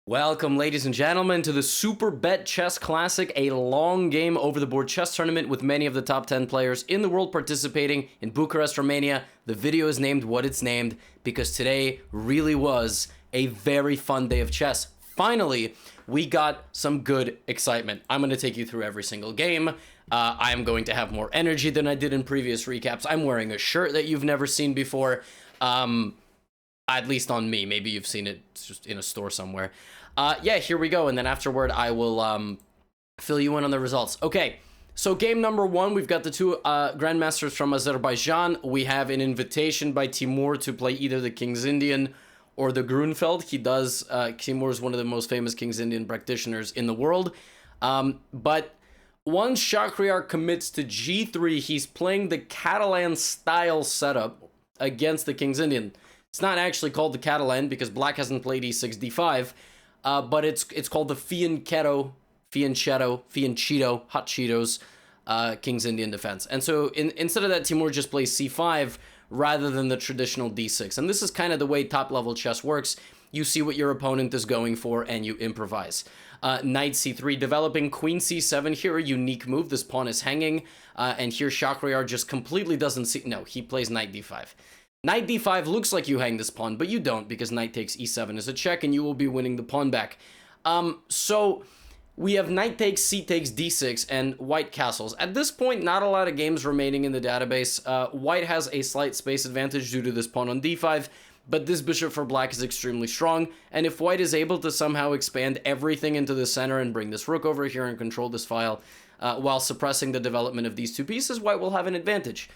Welcome, ladies and gentlemen, to the Superbet Chess Classic, a long game over-the-board chess tournament with many of the top 10 players in the world participating in Bucharest, Romania. The video is named what it's named because today really was a very fun day of chess. Finally, we got some good excitement. I'm going to take you through every single game. I am going to have more energy than I did in previous recaps. I'm wearing a shirt that you've never seen before. At least on me. Maybe you've seen it just in a store somewhere. Yeah, here we go. And then afterward, I will fill you in on the results. Okay, so game number one, we've got the two grandmasters from Azerbaijan. We have an invitation by Teimour to play either the King's Indian or the Grunfeld. He does, Teimour is one of the most famous King's Indian practitioners in the world. But once Shahryar commits to G3, he's playing the Catalan style setup against the King's Indian. It's not actually called the Catalan because black hasn't played e6, d5, but it's called the Fianchetto, Hot Cheetos, King's Indian defense. And so instead of that, Teimour just plays c5 rather than the traditional d6. And this is kind of the way top-level chess works. You see what your opponent is going for, and you improvise. Knight c3, developing queen c7. Here, a unique move. This pawn is hanging, and here Shahryar just completely doesn't see... No, he plays knight d5. Knight d5 looks like you hang this pawn, but you don't because knight takes e7 as a check, and you will be winning the pawn back. So we have knight takes, c takes, d6, and white castles. At this point, not a lot of games remaining in the database. White has a slight space advantage due to this pawn on d5, but this bishop for black is extremely strong, and if white is able to somehow expand everything into the center and bring this rook over here and control this file while suppressing the development of these two pieces, white will have an advantage.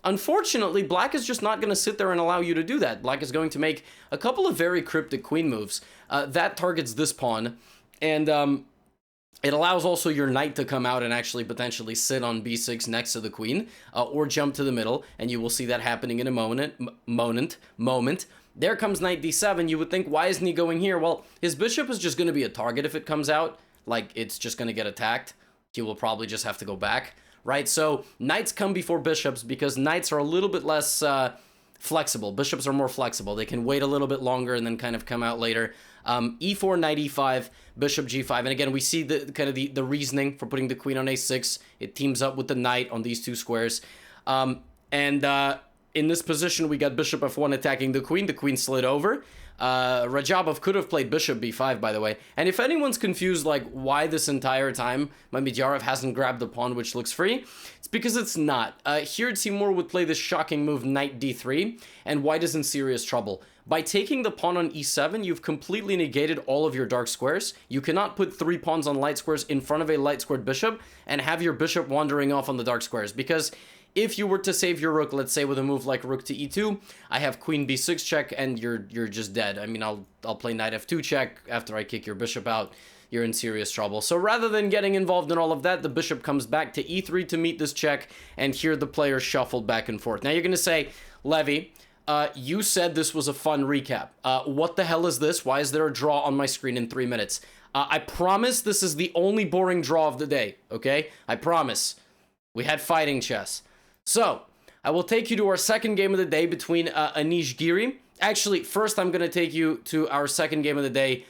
Unfortunately, black is just not going to sit there and allow you to do that. Black is going to make a couple of very cryptic queen moves. That targets this pawn, and it allows also your knight to come out and actually potentially sit on b6 next to the queen, or jump to the middle, and you will see that happening in a moment. There comes knight d7. You would think, why isn't he going here? Well, his bishop is just going to be a target if it comes out. Like, it's just going to get attacked. He will probably just have to go back. Right, so knights come before bishops because knights are a little bit less flexible. Bishops are more flexible. They can wait a little bit longer and then kind of come out later. E4, knight e5, bishop g5. And again, we see the kind of the reasoning for putting the queen on a6. It teams up with the knight on these two squares. In this position, we got bishop f1 attacking the queen. The queen slid over. Radjabov could have played bishop b5, by the way. And if anyone's confused, like, why this entire time Mamedyarov hasn't grabbed the pawn which looks free, it's because it's not. Here, Teimour would play this shocking move, knight d3, and white is in serious trouble. By taking the pawn on e7, you've completely negated all of your dark squares. You cannot put 3 pawns on light squares in front of a light squared bishop and have your bishop wandering off on the dark squares, because if you were to save your rook, let's say with a move like rook to e2, I have queen b6 check, and you're just dead. I mean, I'll play knight f2 check after I kick your bishop out. You're in serious trouble. So rather than getting involved in all of that, the bishop comes back to e3 to meet this check, and here the players shuffled back and forth. Now you're going to say, Levy, you said this was a fun recap. What the hell is this? Why is there a draw on my screen in 3 minutes? I promise this is the only boring draw of the day, okay? I promise. We had fighting chess. So, I will take you to our second game of the day between Anish Giri. Actually, first I'm going to take you to our second game of the day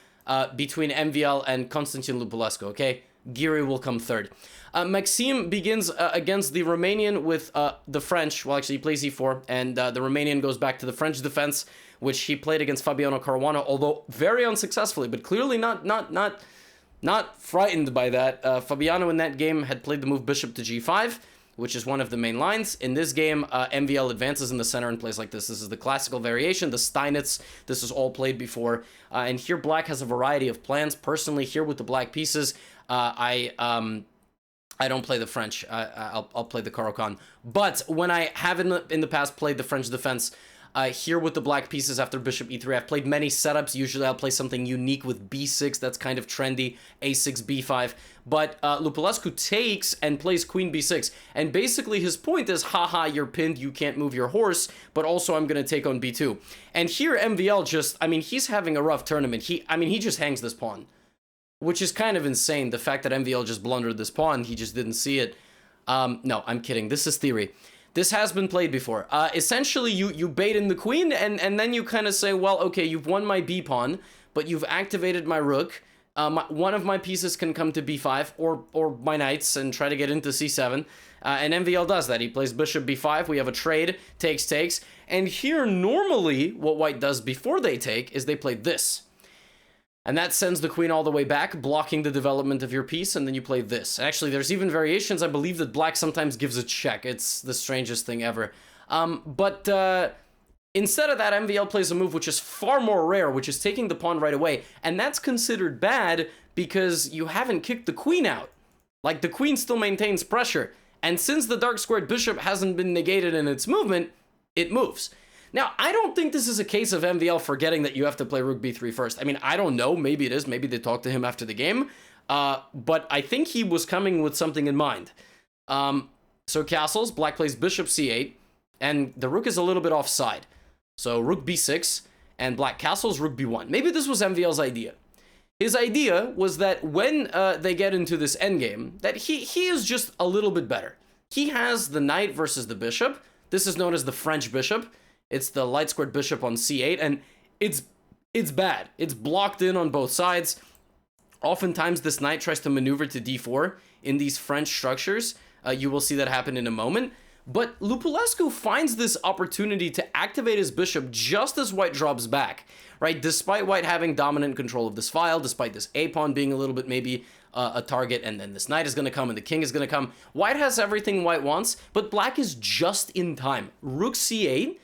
between MVL and Constantin Lupulescu, okay? Giri will come third. Maxime begins against the Romanian with the French. Well, actually, he plays e4, and the Romanian goes back to the French defense, which he played against Fabiano Caruana, although very unsuccessfully, but clearly not frightened by that. Fabiano in that game had played the move bishop to g5, which is one of the main lines. In this game, MVL advances in the center and plays like this. This is the classical variation, the Steinitz. This is all played before. And here, black has a variety of plans. Personally, here with the black pieces, I don't play the French. I'll play the Caro-Kann. But when I have in the past played the French defense, here with the black pieces after bishop e3, I've played many setups. Usually I'll play something unique with b6. That's kind of trendy. a6, b5. But Lupulescu takes and plays queen b6. And basically his point is, haha, you're pinned, you can't move your horse, but also I'm going to take on b2. And here MVL just, I mean, he's having a rough tournament. He just hangs this pawn, which is kind of insane. The fact that MVL just blundered this pawn, he just didn't see it. No, I'm kidding. This is theory. This has been played before. Essentially, you bait in the queen, and then you kind of say, well, okay, you've won my b pawn, but you've activated my rook. One of my pieces can come to b5 or my knights and try to get into c7. And MVL does that. He plays bishop b5. We have a trade, takes. And here, normally, what white does before they take is they play this. And that sends the queen all the way back, blocking the development of your piece, and then you play this. Actually, there's even variations. I believe that black sometimes gives a check. It's the strangest thing ever. Instead of that, MVL plays a move which is far more rare, which is taking the pawn right away. And that's considered bad because you haven't kicked the queen out. Like, the queen still maintains pressure. And since the dark squared bishop hasn't been negated in its movement, it moves. Now, I don't think this is a case of MVL forgetting that you have to play rook b3 first. I mean, I don't know. Maybe it is. Maybe they talked to him after the game. But I think he was coming with something in mind. So castles, black plays bishop c8, and the rook is a little bit offside. So rook b6, and black castles rook b1. Maybe this was MVL's idea. His idea was that when they get into this endgame, that he is just a little bit better. He has the knight versus the bishop. This is known as the French bishop. It's the light squared bishop on c8, and it's bad. It's blocked in on both sides. Oftentimes, this knight tries to maneuver to d4 in these French structures. You will see that happen in a moment. But Lupulescu finds this opportunity to activate his bishop just as white drops back, right? Despite white having dominant control of this file, despite this a-pawn being a little bit maybe a target, and then this knight is going to come and the king is going to come. White has everything white wants, but black is just in time. Rook c8,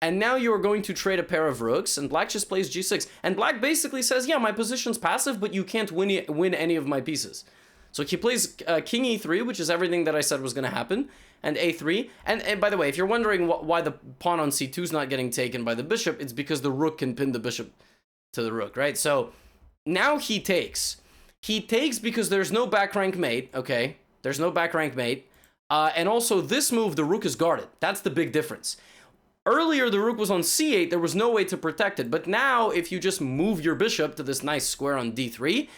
and now you're going to trade a pair of rooks, and black just plays g6. And black basically says, yeah, my position's passive, but you can't win any of my pieces. So he plays king e3, which is everything that I said was going to happen, and a3. And by the way, if you're wondering why the pawn on c2 is not getting taken by the bishop, it's because the rook can pin the bishop to the rook, right? So now he takes. He takes because there's no back rank mate, okay? There's no back rank mate. And also this move, the rook is guarded. That's the big difference. Earlier, the rook was on c8. There was no way to protect it. But now, if you just move your bishop to this nice square on d3,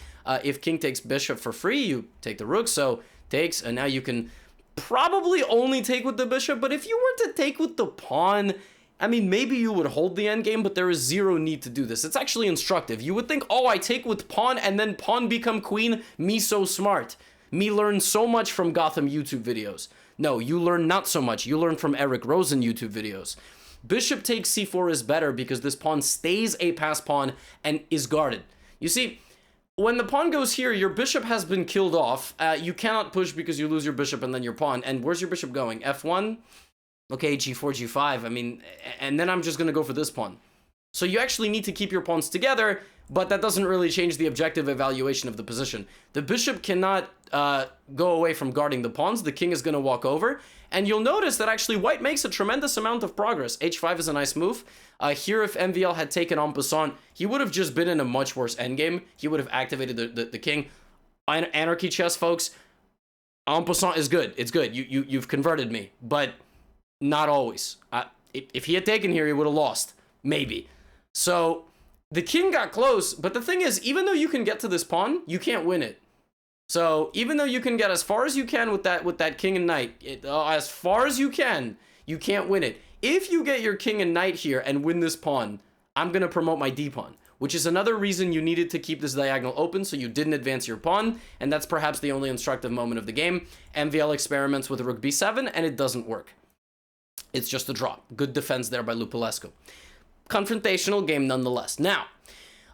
if king takes bishop for free, you take the rook. So takes, and now you can probably only take with the bishop. But if you were to take with the pawn, I mean, maybe you would hold the endgame, but there is zero need to do this. It's actually instructive. You would think, oh, I take with pawn and then pawn become queen. Me so smart. Me learn so much from Gotham YouTube videos. No, you learn not so much. You learn from Eric Rosen YouTube videos. Bishop takes c4 is better because this pawn stays a pass pawn and is guarded. You see, when the pawn goes here, your bishop has been killed off. You cannot push because you lose your bishop and then your pawn. And where's your bishop going? f1? Okay, g4, g5. I mean, and then I'm just going to go for this pawn. So you actually need to keep your pawns together, but that doesn't really change the objective evaluation of the position. The bishop cannot go away from guarding the pawns. The king is going to walk over. And you'll notice that actually white makes a tremendous amount of progress. h5 is a nice move. Here, if MVL had taken en passant, he would have just been in a much worse endgame. He would have activated the king. Anarchy chess, folks, en passant is good. It's good. You've converted me, but not always. If he had taken here, he would have lost. Maybe. So the king got close, but the thing is, even though you can get to this pawn, you can't win it. So even though you can get as far as you can with that king and knight, as far as you can't win it. If you get your king and knight here and win this pawn, I'm going to promote my d-pawn, which is another reason you needed to keep this diagonal open so you didn't advance your pawn, and that's perhaps the only instructive moment of the game. MVL experiments with rook b7, and it doesn't work. It's just a draw. Good defense there by Lupulescu. Confrontational game nonetheless. Now,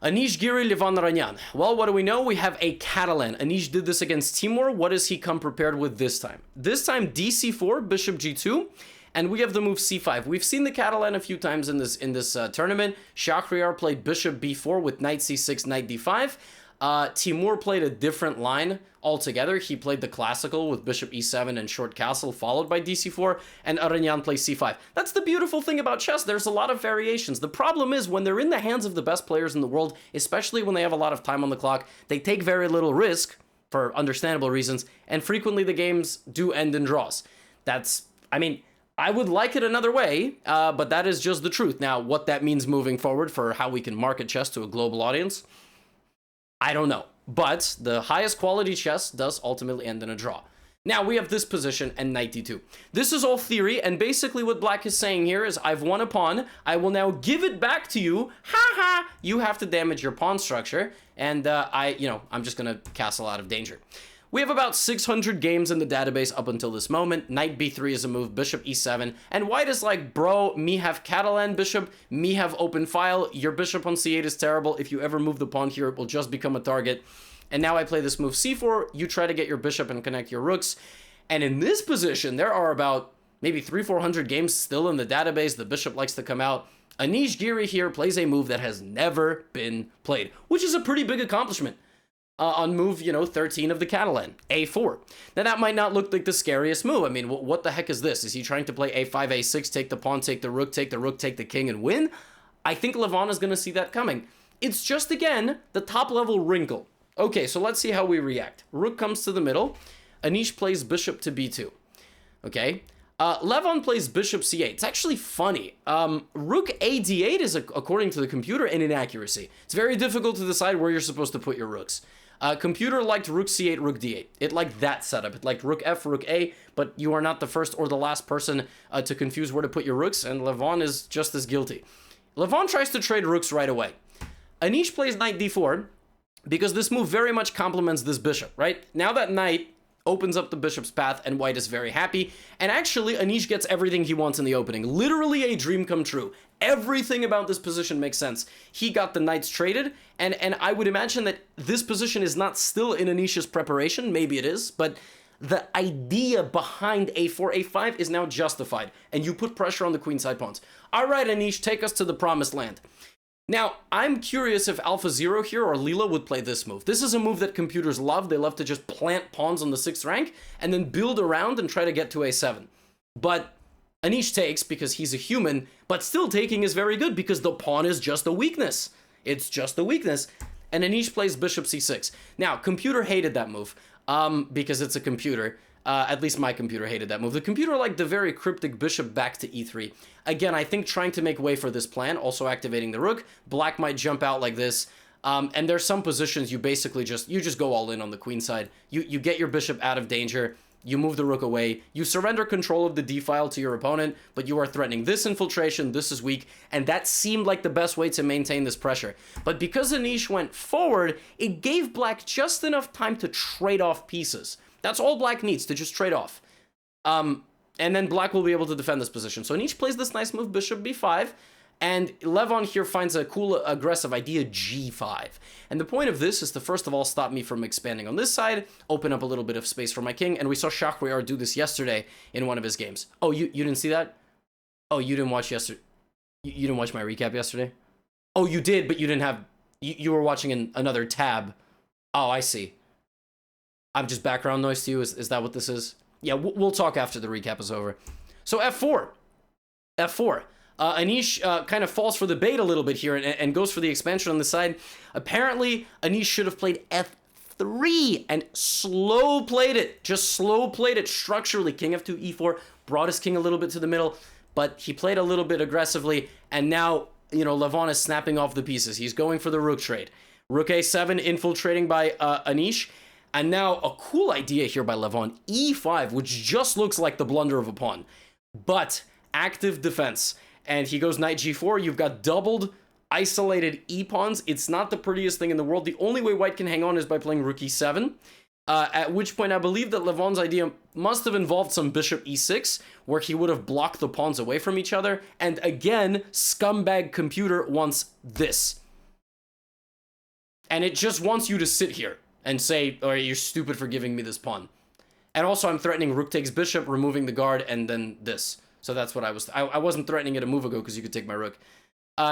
Anish, Giri, Levon, Aronian. Well, what do we know? We have a Catalan. Anish did this against Teimour. What does he come prepared with this time? This time, dc4, bishop g2, and we have the move c5. We've seen the Catalan a few times in this tournament. Shahriar played bishop b4 with knight c6, knight d5. Teimour played a different line altogether. He played the classical with bishop e7 and short castle followed by dc4, and Aronian plays c5. That's the beautiful thing about chess. There's a lot of variations. The problem is when they're in the hands of the best players in the world, especially when they have a lot of time on the clock, they take very little risk for understandable reasons, and frequently the games do end in draws. I mean, I would like it another way, but that is just the truth. Now, what that means moving forward for how we can market chess to a global audience, I don't know. But the highest quality chess does ultimately end in a draw. Now we have this position and knight d2. This is all theory, and basically what black is saying here is, I've won a pawn, I will now give it back to you, ha! You have to damage your pawn structure, and I'm just gonna castle out of danger. We have about 600 games in the database up until this moment. Knight b3 is a move, bishop e7, and white is like, bro, me have Catalan bishop, me have open file, your bishop on c8 is terrible, if you ever move the pawn here, it will just become a target. And now I play this move c4, you try to get your bishop and connect your rooks. And in this position, there are about maybe 300-400 games still in the database. The bishop likes to come out. Anish Giri here plays a move that has never been played, which is a pretty big accomplishment. On move, 13 of the Catalan, a4. Now that might not look like the scariest move. I mean, what the heck is this? Is he trying to play a5, a6, take the pawn, take the rook, take the king, and win? I think Levon is going to see that coming. It's just, again, the top level wrinkle. Okay, so let's see how we react. Rook comes to the middle. Anish plays bishop to b2. Okay. Levon plays bishop c8. It's actually funny. Rook a d8 is, according to the computer, an inaccuracy. It's very difficult to decide where you're supposed to put your rooks. Computer liked rook c8, rook d8. It liked that setup. It liked rook f, rook a, but you are not the first or the last person to confuse where to put your rooks, and Levon is just as guilty. Levon tries to trade rooks right away. Anish plays knight d4, because this move very much complements this bishop, right? Now that knight opens up the bishop's path, and white is very happy. And actually, Anish gets everything he wants in the opening. Literally a dream come true. Everything about this position makes sense. He got the knights traded, and I would imagine that this position is not still in Anish's preparation. Maybe it is, but the idea behind a4, a5 is now justified, and you put pressure on the queenside pawns. All right, Anish, take us to the promised land. Now, I'm curious if AlphaZero here or Leela would play this move. This is a move that computers love. They love to just plant pawns on the 6th rank and then build around and try to get to a7. But Anish takes because he's a human, but still taking is very good because the pawn is just a weakness. It's just a weakness. And Anish plays bishop c6. Now, computer hated that move because it's a computer. At least my computer hated that move. The computer liked the very cryptic bishop back to e3. Again, I think trying to make way for this plan, also activating the rook. Black might jump out like this. And there's some positions you basically just go all in on the queen side. You get your bishop out of danger. You move the rook away. You surrender control of the d-file to your opponent, but you are threatening this infiltration. This is weak. And that seemed like the best way to maintain this pressure. But because Anish went forward, it gave black just enough time to trade off pieces. That's all black needs, to just trade off. And then black will be able to defend this position. So Anish plays this nice move, bishop b5, and Levon here finds a cool, aggressive idea, g5. And the point of this is to, first of all, stop me from expanding on this side, open up a little bit of space for my king, and we saw Shahryar do this yesterday in one of his games. Oh, you didn't see that? Oh, you didn't watch yesterday? You didn't watch my recap yesterday? Oh, you did, but you didn't have... You were watching in another tab. Oh, I see. I'm just background noise to you. Is that what this is? Yeah, we'll talk after the recap is over. So f4. F4. Anish kind of falls for the bait a little bit here and goes for the expansion on the side. Apparently, Anish should have played f3 and slow played it. Just slow played it structurally. King f2, e4, brought his king a little bit to the middle, but he played a little bit aggressively, and now, Levon is snapping off the pieces. He's going for the rook trade. Rook a7 infiltrating by Anish. And now a cool idea here by Levon, e5, which just looks like the blunder of a pawn, but active defense. And he goes knight g4. You've got doubled isolated e-pawns. It's not the prettiest thing in the world. The only way white can hang on is by playing rook e7, at which point I believe that Levon's idea must have involved some bishop e6, where he would have blocked the pawns away from each other. And again, scumbag computer wants this. And it just wants you to sit here and say, oh, you're stupid for giving me this pawn. And also, I'm threatening rook takes bishop, removing the guard, and then this. So that's what I wasn't threatening it a move ago because you could take my rook.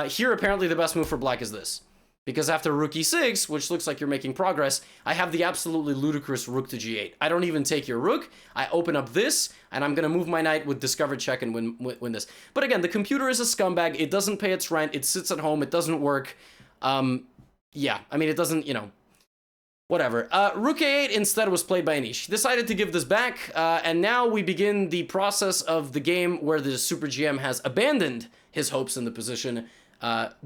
Here, apparently, the best move for black is this. Because after rook e6, which looks like you're making progress, I have the absolutely ludicrous rook to g8. I don't even take your rook. I open up this, and I'm going to move my knight with discovered check and win this. But again, the computer is a scumbag. It doesn't pay its rent. It sits at home. It doesn't work. Yeah, I mean, it doesn't, whatever. Rook a8 instead was played by Anish. He decided to give this back, and now we begin the process of the game where the Super GM has abandoned his hopes in the position,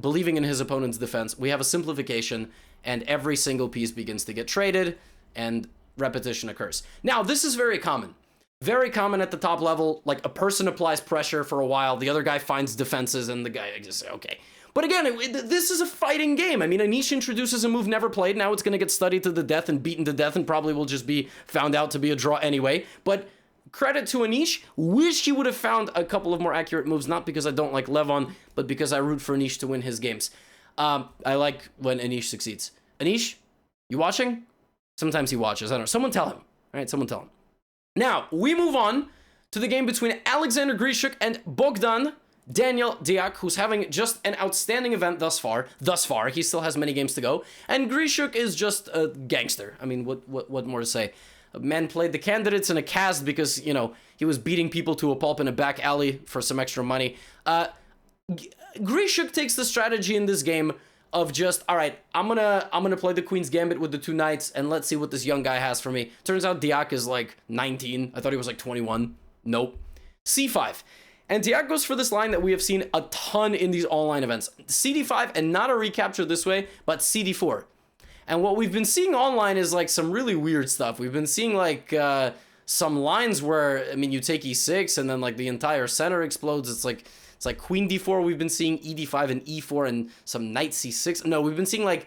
believing in his opponent's defense. We have a simplification, and every single piece begins to get traded, and repetition occurs. Now, this is very common. Very common at the top level. Like, a person applies pressure for a while, the other guy finds defenses, and the guy just say, okay. But again, this is a fighting game. I mean, Anish introduces a move never played. Now it's going to get studied to the death and beaten to death and probably will just be found out to be a draw anyway. But credit to Anish. Wish he would have found a couple of more accurate moves, not because I don't like Levon, but because I root for Anish to win his games. I like when Anish succeeds. Anish, you watching? Sometimes he watches. I don't know. Someone tell him. All right, someone tell him. Now, we move on to the game between Alexander Grishuk and Bogdan Daniel Diak, who's having just an outstanding event thus far. He still has many games to go. And Grishuk is just a gangster. I mean, what more to say? A man played the candidates in a cast because, you know, he was beating people to a pulp in a back alley for some extra money. Grishuk takes the strategy in this game of just, all right, I'm gonna play the Queen's Gambit with the 2 knights, and let's see what this young guy has for me. Turns out Diak is like 19. I thought he was like 21. Nope. C5. And Diak goes for this line that we have seen a ton in these online events. CD5, and not a recapture this way, but CD4. And what we've been seeing online is like some really weird stuff. We've been seeing like some lines where, I mean, you take E6 and then like the entire center explodes. It's like Queen D4. We've been seeing ED5 and E4 and some Knight C6. No, we've been seeing like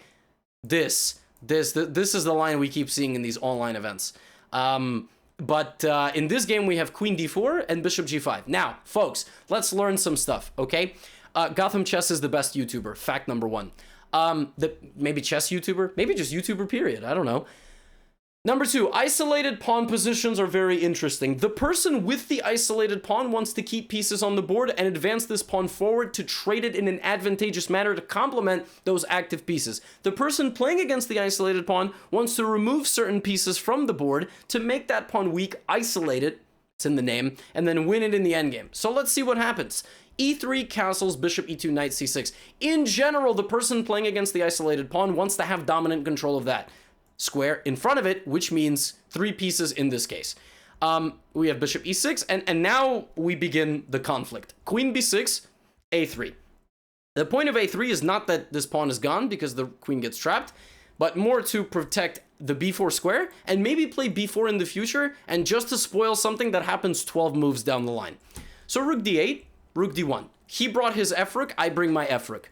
this is the line we keep seeing in these online events. But in this game, we have Queen D4 and Bishop G5. Now, folks, let's learn some stuff, okay? GothamChess is the best YouTuber, fact number 1. Maybe chess YouTuber? Maybe just YouTuber, period. I don't know. Number 2, isolated pawn positions are very interesting. The person with the isolated pawn wants to keep pieces on the board and advance this pawn forward to trade it in an advantageous manner to complement those active pieces. The person playing against the isolated pawn wants to remove certain pieces from the board to make that pawn weak, isolate it, it's in the name, and then win it in the endgame. So let's see what happens. E3, castles, bishop E2, knight C6. In general, the person playing against the isolated pawn wants to have dominant control of that square in front of it, which means 3 pieces in this case. We have bishop E6, and now we begin the conflict. Queen B6, A3. The point of A3 is not that this pawn is gone because the queen gets trapped, but more to protect the B4 square and maybe play B4 in the future and just to spoil something that happens 12 moves down the line. So rook D8, rook D1. He brought his F rook, I bring my F rook.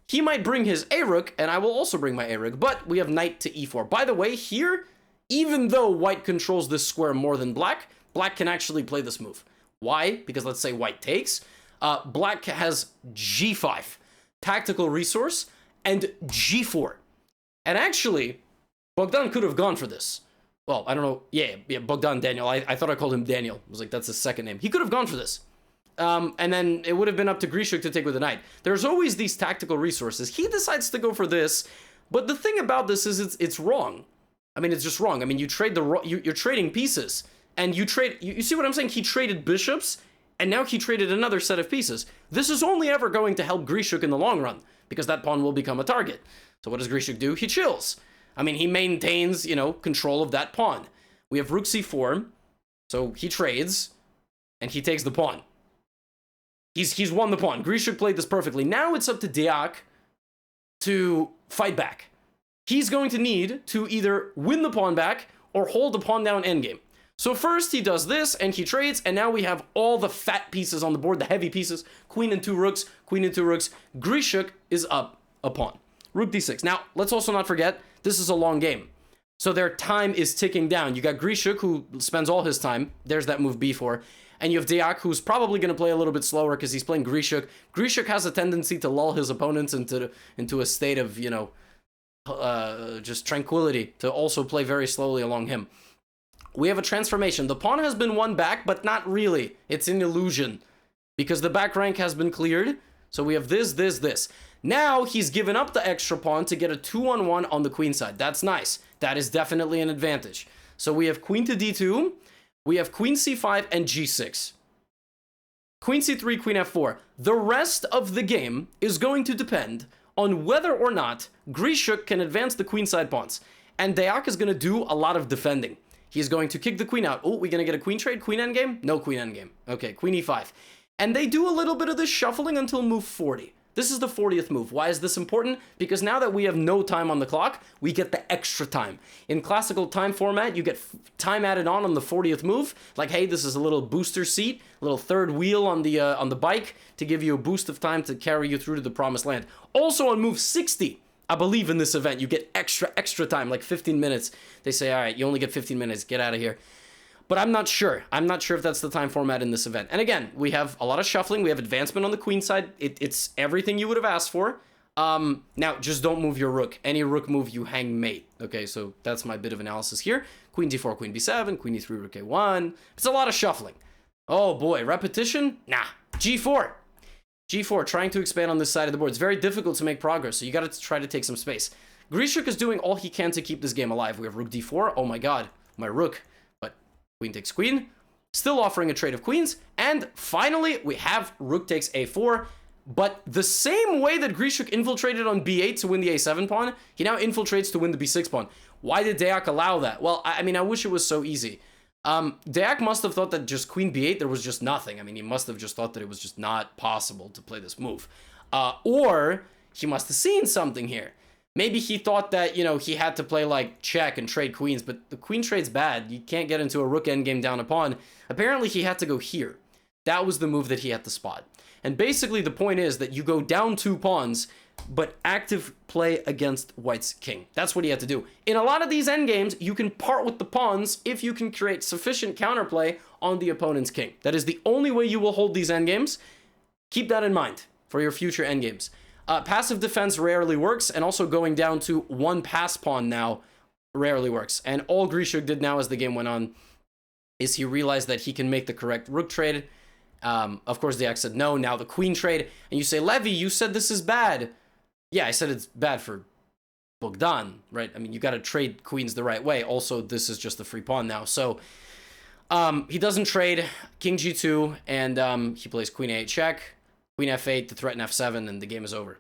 He might bring his A rook, and I will also bring my A rook, but we have knight to E4. By the way, here, even though white controls this square more than black, black can actually play this move. Why? Because let's say white takes. Black has G5, tactical resource, and G4. And actually, Bogdan could have gone for this. Well, I don't know. Yeah, Bogdan Daniel. I thought I called him Daniel. I was like, that's his second name. He could have gone for this. And then it would have been up to Grishuk to take with the knight. There's always these tactical resources. He decides to go for this, but the thing about this is it's wrong. I mean, it's just wrong. I mean, you trade you're trading pieces, and you see what I'm saying? He traded bishops, and now he traded another set of pieces. This is only ever going to help Grishuk in the long run, because that pawn will become a target. So what does Grishuk do? He chills. I mean, he maintains, control of that pawn. We have rook c4, so he trades, and he takes the pawn. He's won the pawn. Grishuk played this perfectly. Now it's up to Diak to fight back. He's going to need to either win the pawn back or hold the pawn down endgame. So first he does this, and he trades, and now we have all the fat pieces on the board, the heavy pieces. Queen and 2 rooks, queen and 2 rooks. Grishuk is up a pawn. Rook d6. Now, let's also not forget, this is a long game. So their time is ticking down. You got Grishuk, who spends all his time. There's that move b4. And you have Diak, who's probably going to play a little bit slower because he's playing Grishuk. Grishuk has a tendency to lull his opponents into a state of, just tranquility, to also play very slowly along him. We have a transformation. The pawn has been won back, but not really. It's an illusion because the back rank has been cleared. So we have this. Now he's given up the extra pawn to get a 2-on-1 on the queen side. That's nice. That is definitely an advantage. So we have queen to d2. We have queen c5 and g6. Queen c3, queen f4. The rest of the game is going to depend on whether or not Grishuk can advance the queenside pawns. And Diak is going to do a lot of defending. He's going to kick the queen out. Oh, we're going to get a queen trade? Queen endgame? No queen endgame. Okay, queen e5. And they do a little bit of this shuffling until move 40. This is the 40th move. Why is this important? Because now that we have no time on the clock, we get the extra time. In classical time format, you get time added on the 40th move. Like, hey, this is a little booster seat, a little third wheel on the bike to give you a boost of time to carry you through to the promised land. Also on move 60, I believe in this event, you get extra time, like 15 minutes. They say, all right, you only get 15 minutes, get out of here. But I'm not sure. I'm not sure if that's the time format in this event. And again, we have a lot of shuffling. We have advancement on the queen side. It's everything you would have asked for. Now, just don't move your rook. Any rook move, you hang mate. Okay, so that's my bit of analysis here. Queen d4, queen b7, queen e3, rook a1. It's a lot of shuffling. Oh boy, repetition? Nah. G4. G4, trying to expand on this side of the board. It's very difficult to make progress, so you got to try to take some space. Grishuk is doing all he can to keep this game alive. We have rook d4. Oh my god, my rook. Queen takes queen, still offering a trade of queens, and finally we have rook takes a4, but the same way that Grishuk infiltrated on b8 to win the a7 pawn, he now infiltrates to win the b6 pawn. Why did Deac allow that? Well, I mean, I wish it was so easy. Deac must have thought that just queen b8, there was just nothing. I mean, he must have just thought that it was just not possible to play this move. Or he must have seen something here. Maybe he thought that, you know, he had to play like check and trade queens, but the queen trade's bad. You can't get into a rook endgame down a pawn. Apparently he had to go here. That was the move that he had to spot. And basically the point is that you go down 2 pawns, but active play against white's king. That's what he had to do. In a lot of these endgames, you can part with the pawns if you can create sufficient counterplay on the opponent's king. That is the only way you will hold these endgames. Keep that in mind for your future endgames. Passive defense rarely works, and also going down to 1 pass pawn now rarely works. And all Grishuk did now as the game went on is he realized that he can make the correct rook trade. Of course, Deac said no, now the queen trade. And you say, Levy, you said this is bad. Yeah, I said it's bad for Bogdan, right? I mean, you got to trade queens the right way. Also, this is just a free pawn now. So he doesn't trade king g2, and he plays queen a8 check. Queen f8 to threaten f7, and the game is over.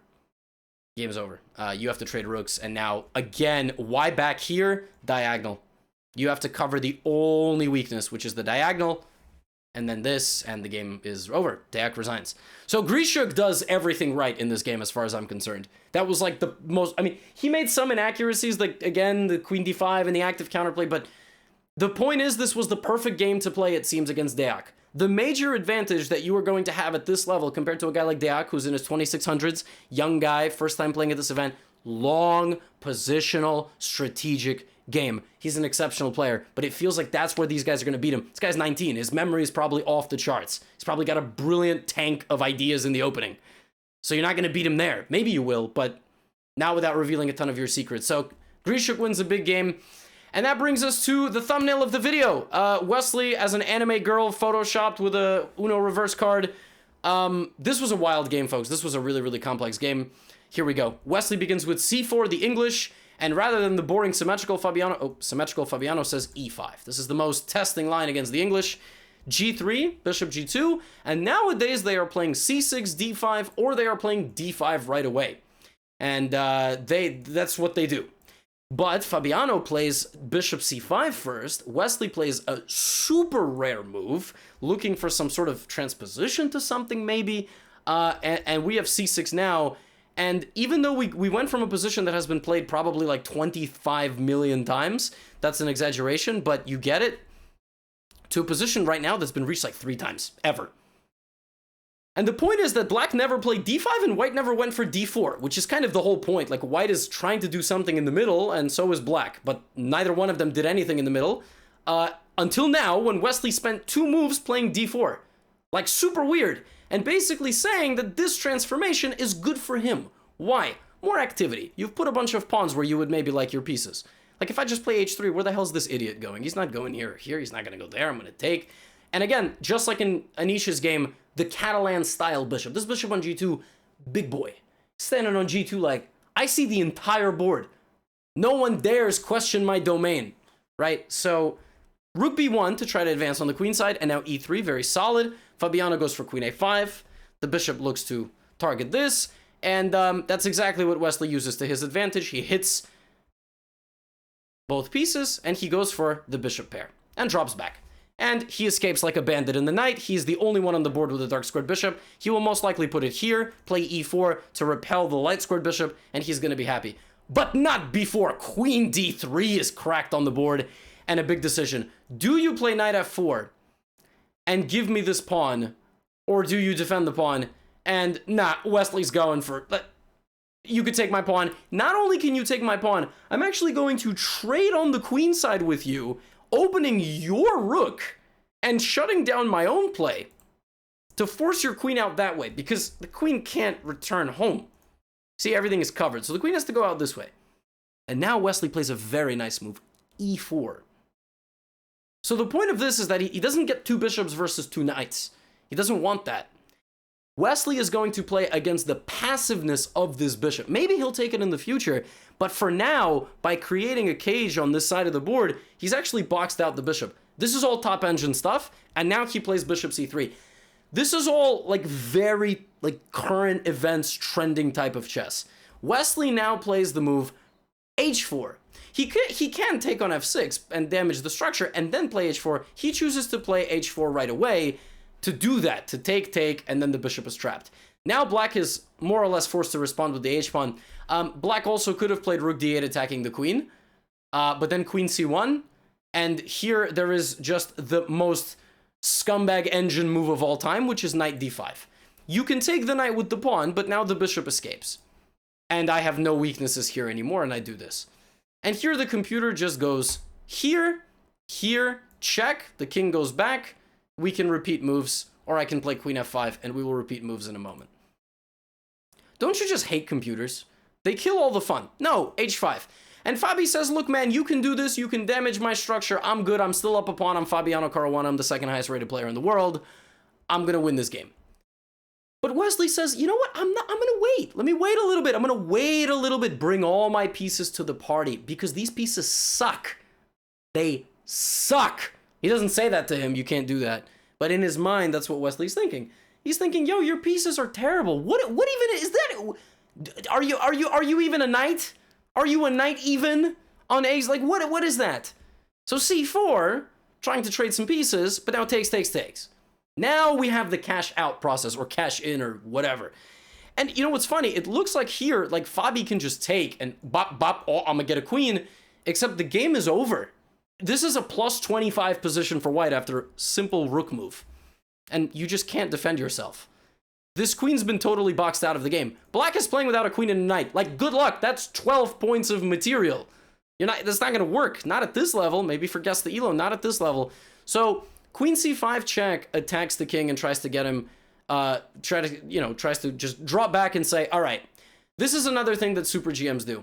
Game is over. You have to trade rooks, and now, again, why back here? Diagonal. You have to cover the only weakness, which is the diagonal, and then this, and the game is over. Deac resigns. So Grishuk does everything right in this game, as far as I'm concerned. That was like the most... I mean, he made some inaccuracies, like, again, the queen d5 and the active counterplay, but the point is this was the perfect game to play, it seems, against Deac. The major advantage that you are going to have at this level compared to a guy like Deac, who's in his 2600s, young guy, first time playing at this event, long, positional, strategic game. He's an exceptional player, but it feels like that's where these guys are going to beat him. This guy's 19. His memory is probably off the charts. He's probably got a brilliant tank of ideas in the opening. So you're not going to beat him there. Maybe you will, but not without revealing a ton of your secrets. So Grishuk wins a big game. And that brings us to the thumbnail of the video. Wesley as an anime girl photoshopped with a Uno reverse card. This was a wild game, folks. This was a really, really complex game. Here we go. Wesley begins with c4, the English, and rather than the boring symmetrical Fabiano, Fabiano says e5. This is the most testing line against the English. g3, bishop g2, and nowadays they are playing c6, d5, or they are playing d5 right away. And that's what they do. But Fabiano plays bishop c5 first. Wesley plays a super rare move, looking for some sort of transposition to something maybe. And we have c6 now. And even though we went from a position that has been played probably like 25 million times, that's an exaggeration, but you get it, to a position right now that's been reached like 3 times, ever. And the point is that black never played d5 and white never went for d4, which is kind of the whole point. Like, white is trying to do something in the middle, and so is black, but neither one of them did anything in the middle. Until now, when Wesley spent 2 moves playing d4. Like, super weird. And basically saying that this transformation is good for him. Why? More activity. You've put a bunch of pawns where you would maybe like your pieces. Like, if I just play h3, where the hell's this idiot going? He's not going here or here. He's not going to go there. I'm going to take. And again, just like in Anish's game, the Catalan-style bishop. This bishop on g2, big boy. Standing on g2 like, I see the entire board. No one dares question my domain, right? So, rook b1 to try to advance on the queen side, and now e3, very solid. Fabiano goes for queen a5. The bishop looks to target this, and that's exactly what Wesley uses to his advantage. He hits both pieces, and he goes for the bishop pair, and drops back. and he escapes like a bandit in the night. He's the only one on the board with a dark squared bishop. He will most likely put it here, play e4 to repel the light squared bishop, and he's going to be happy. But not before queen d3 is cracked on the board, and a big decision. Do you play knight f4 and give me this pawn, or do you defend the pawn? And nah, Wesley's going for... You could take my pawn. Not only can you take my pawn, I'm actually going to trade on the queen side with you, opening your rook and shutting down my own play to force your queen out that way, because the queen can't return home. See, everything is covered, so the queen has to go out this way. And now Wesley plays a very nice move, e4. So the point of this is that he doesn't get 2 bishops versus 2 knights. He doesn't want that. Wesley is going to play against the passiveness of this bishop. Maybe he'll take it in the future, but for now, by creating a cage on this side of the board, he's actually boxed out the bishop. This is all top engine stuff, and now he plays bishop c3. This is all like very like current events trending type of chess. Wesley now plays the move h4. He can take on f6 and damage the structure and then play h4. He chooses to play h4 right away to do that, to take, and then the bishop is trapped. Now black is more or less forced to respond with the h-pawn. Black also could have played rook d8 attacking the queen, but then queen c1, and here there is just the most scumbag engine move of all time, which is knight d5. You can take the knight with the pawn, but now the bishop escapes. And I have no weaknesses here anymore, and I do this. And here the computer just goes here, check, the king goes back, we can repeat moves, or I can play queen f5, and we will repeat moves in a moment. Don't you just hate computers? They kill all the fun. No, h5. And Fabi says, look, man, you can do this, you can damage my structure, I'm good, I'm still up a pawn, I'm Fabiano Caruana, I'm the second highest rated player in the world, I'm gonna win this game. But Wesley says, you know what, I'm gonna wait. Let me wait a little bit. I'm gonna wait a little bit, bring all my pieces to the party, because these pieces suck. They suck. He doesn't say that to him, you can't do that. But in his mind, that's what Wesley's thinking. He's thinking, yo, your pieces are terrible. What even is that? Are you even a knight? Are you a knight even on A's? Like, what is that? So c4, trying to trade some pieces, but now takes. Now we have the cash out process, or cash in, or whatever. And you know what's funny? It looks like here, like Fabi can just take and bop, bop, oh, I'm gonna get a queen, except the game is over. This is a plus 25 position for white after simple rook move. And you just can't defend yourself. This queen's been totally boxed out of the game. Black is playing without a queen and a knight. Like, good luck. That's 12 points of material. That's not going to work. Not at this level. Maybe for guess the elo. Not at this level. So, queen c5 check attacks the king and tries to get him, tries to just drop back and say, all right, this is another thing that super GMs do.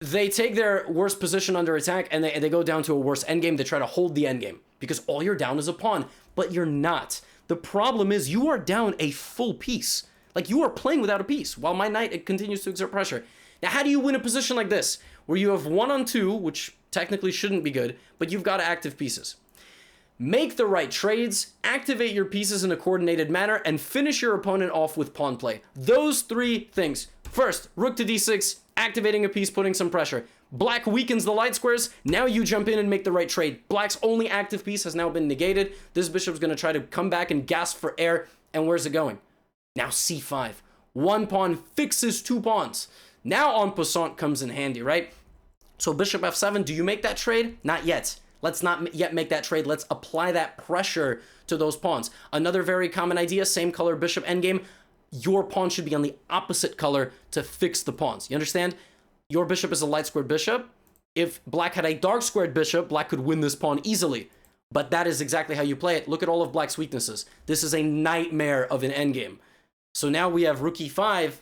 They take their worst position under attack and they go down to a worse endgame. They try to hold the endgame because all you're down is a pawn, but you're not. The problem is you are down a full piece. Like, you are playing without a piece while my knight, it continues to exert pressure. Now, how do you win a position like this where you have 1-on-2, which technically shouldn't be good, but you've got active pieces? Make the right trades, activate your pieces in a coordinated manner, and finish your opponent off with pawn play. Those 3 things. First, rook to d6, activating a piece, putting some pressure. Black weakens the light squares. Now you jump in and make the right trade. Black's only active piece has now been negated. This bishop's going to try to come back and gasp for air. And where's it going? Now c5. 1 pawn fixes 2 pawns. Now en passant comes in handy, right? So bishop f7, do you make that trade? Not yet. Let's not yet make that trade. Let's apply that pressure to those pawns. Another very common idea, same color bishop endgame. Your pawn should be on the opposite color to fix the pawns. You understand? Your bishop is a light squared bishop. If black had a dark squared bishop, black could win this pawn easily. But that is exactly how you play it. Look at all of black's weaknesses. This is a nightmare of an endgame. So now we have rook e5,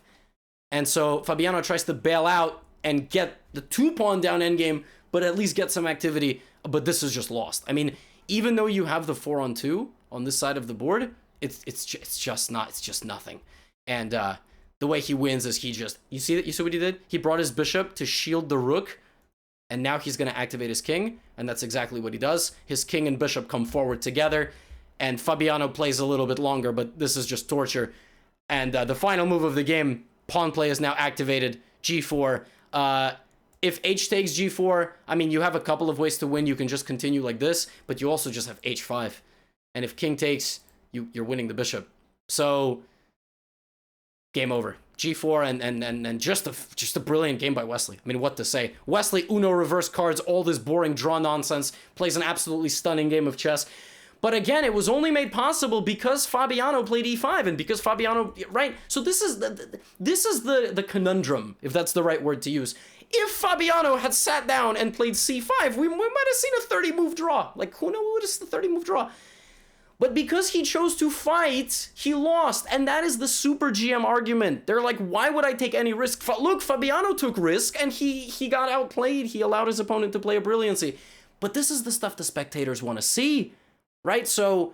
and so Fabiano tries to bail out and get the 2-pawn down endgame, but at least get some activity. But this is just lost. I mean, even though you have the 4-on-2 on this side of the board, it's just nothing. And the way he wins is he just, you see what he did? He brought his bishop to shield the rook, and now he's going to activate his king, and that's exactly what he does. His king and bishop come forward together, and Fabiano plays a little bit longer, but this is just torture. And the final move of the game, pawn play is now activated, g4. If h takes g4, I mean, you have a couple of ways to win. You can just continue like this, but you also just have h5. And if king takes, you're winning the bishop. So, game over. G4 and just a brilliant game by Wesley. I mean, what to say? Wesley, Uno reverse cards, all this boring draw nonsense, plays an absolutely stunning game of chess. But again, it was only made possible because Fabiano played e5 and because Fabiano, right? So this is the conundrum, if that's the right word to use. If Fabiano had sat down and played c5, we might have seen a 30-move draw. Like, who knows what is the 30-move draw? But because he chose to fight, he lost. And that is the super GM argument. They're like, why would I take any risk? Look, Fabiano took risk and he got outplayed. He allowed his opponent to play a brilliancy. But this is the stuff the spectators want to see, right? So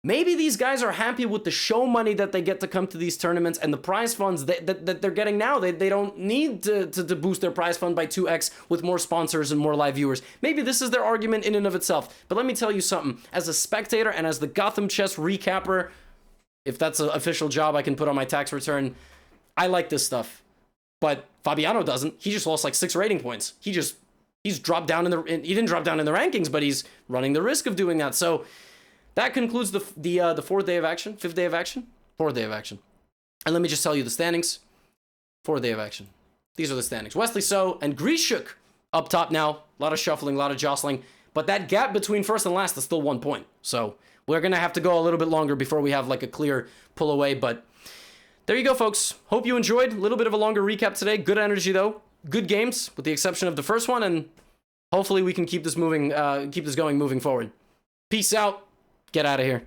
maybe these guys are happy with the show money that they get to come to these tournaments and the prize funds that they're getting now. They don't need to boost their prize fund by 2x with more sponsors and more live viewers. Maybe this is their argument in and of itself. But let me tell you something. As a spectator and as the GothamChess recapper, if that's an official job I can put on my tax return, I like this stuff. But Fabiano doesn't. He just lost like 6 rating points. He's dropped down he didn't drop down in the rankings, but he's running the risk of doing that. So that concludes the 4th day of action, 5th day of action, 4th day of action. And let me just tell you the standings. 4th day of action. These are the standings. Wesley So and Grishuk up top now. A lot of shuffling, a lot of jostling. But that gap between first and last is still 1 point. So we're going to have to go a little bit longer before we have like a clear pull away. But there you go, folks. Hope you enjoyed. A little bit of a longer recap today. Good energy, though. Good games, with the exception of the first one. And hopefully we can keep this going moving forward. Peace out. Get out of here.